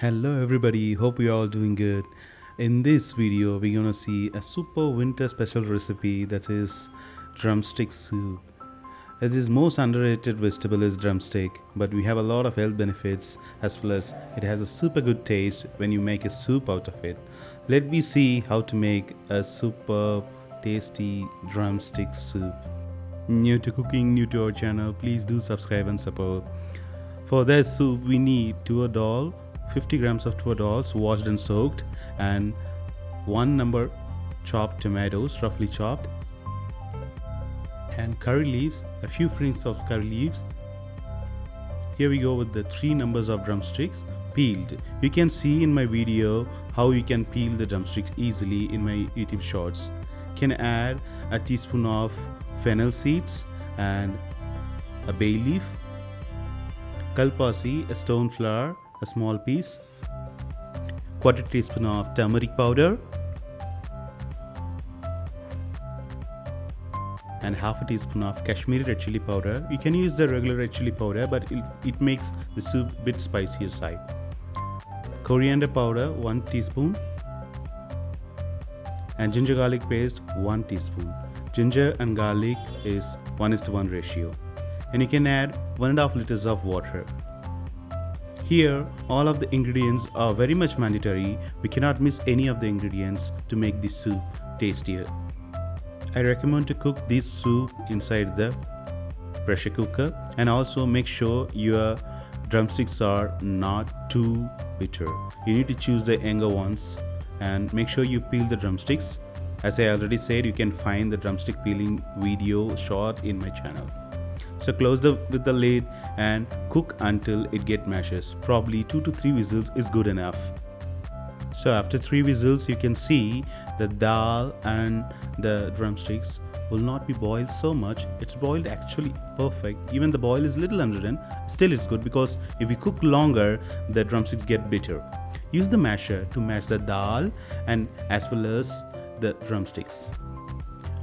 Hello everybody, hope you all doing good. In this video, we're gonna see a super winter special recipe that is drumstick soup. It is most underrated vegetable is drumstick, but we have a lot of health benefits as well as it has a super good taste when you make a soup out of it. Let me see how to make a super tasty drumstick soup. New to cooking, new to our channel, please do subscribe and support. For this soup, we need Toor Dal, 50 grams of Toor Dals washed and soaked, and 1 number chopped tomatoes, roughly chopped, and curry leaves, a few rings of curry leaves. Here we go with the 3 numbers of drumsticks peeled. You can see in my video how you can peel the drumsticks easily in my YouTube shorts. Can add a teaspoon of fennel seeds and a bay leaf, kalpasi, a stone flower, a small piece, quarter teaspoon of turmeric powder, and half a teaspoon of Kashmiri red chili powder. You can use the regular red chili powder, but it makes the soup a bit spicier side. Coriander powder 1 teaspoon, and ginger garlic paste 1 teaspoon. Ginger and garlic is 1:1 ratio, and you can add 1.5 liters of water. Here, all of the ingredients are very much mandatory. We cannot miss any of the ingredients to make this soup tastier. I recommend to cook this soup inside the pressure cooker, and also make sure your drumsticks are not too bitter. You need to choose the younger ones and make sure you peel the drumsticks. As I already said, you can find the drumstick peeling video short in my channel. So close with the lid and cook until it gets mashes. Probably 2 to 3 whistles is good enough. So after 3 whistles, you can see the dal and the drumsticks will not be boiled so much. It's boiled actually perfect. Even the boil is little underdone. Still it's good because if you cook longer, the drumsticks get bitter. Use the masher to mash the dal and as well as the drumsticks.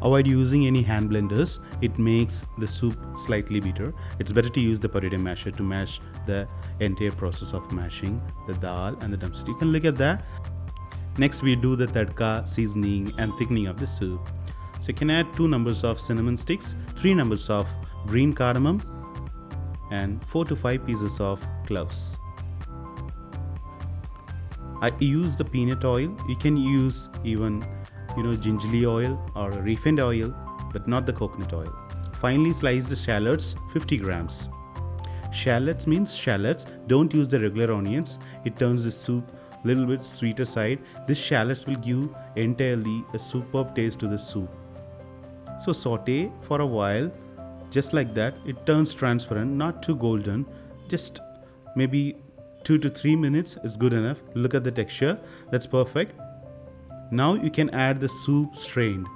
Avoid using any hand blenders. It makes the soup slightly bitter. It's better to use the potato masher to mash the entire process of mashing the dal and the drumstick. You can look at that. Next we do the tadka seasoning and thickening of the soup. So you can add 2 numbers of cinnamon sticks, 3 numbers of green cardamom, and 4 to 5 pieces of cloves. I use the peanut oil. You can use even gingerly oil or refined oil, but not the coconut oil. Finely slice the shallots, 50 grams. Shallots means shallots. Don't use the regular onions. It turns the soup a little bit sweeter side. This shallots will give entirely a superb taste to the soup. So saute for a while, just like that. It turns transparent, not too golden. Just maybe 2 to 3 minutes is good enough. Look at the texture. That's perfect. Now you can add the soup strained.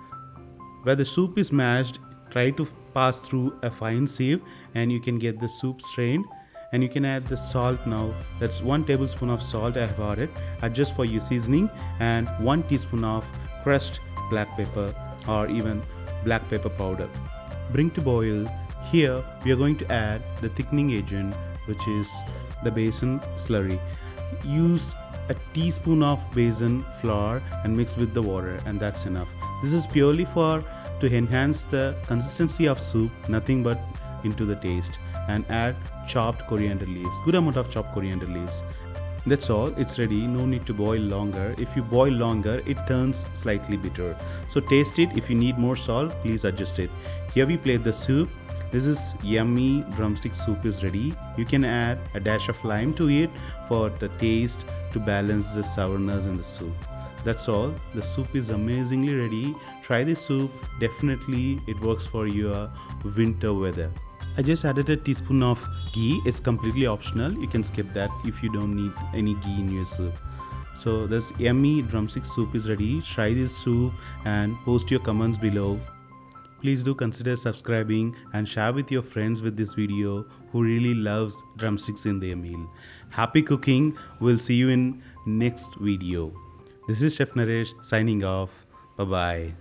Where the soup is mashed, try to pass through a fine sieve and you can get the soup strained. And you can add the salt now. That's 1 tablespoon of salt I have added. Adjust for your seasoning, and 1 teaspoon of crushed black pepper or even black pepper powder. Bring to boil. Here we are going to add the thickening agent, which is the basin slurry. Use a teaspoon of basin flour and mix with the water, and that's enough. This is purely to enhance the consistency of soup, nothing but into the taste. And add chopped coriander leaves, good amount of chopped coriander leaves. That's all, it's ready. No need to boil longer. If you boil longer, it turns slightly bitter. So taste it. If you need more salt, please adjust it. Here we plate the soup. This is yummy drumstick soup is ready. You can add a dash of lime to it for the taste to balance the sourness in the soup. That's all. The soup is amazingly ready. Try this soup. Definitely it works for your winter weather. I just added a teaspoon of ghee. It's completely optional. You can skip that if you don't need any ghee in your soup. So this yummy drumstick soup is ready. Try this soup and post your comments below. Please do consider subscribing and share with your friends with this video who really loves drumsticks in their meal. Happy cooking. We'll see you in next video. This is Chef Naresh signing off. Bye bye.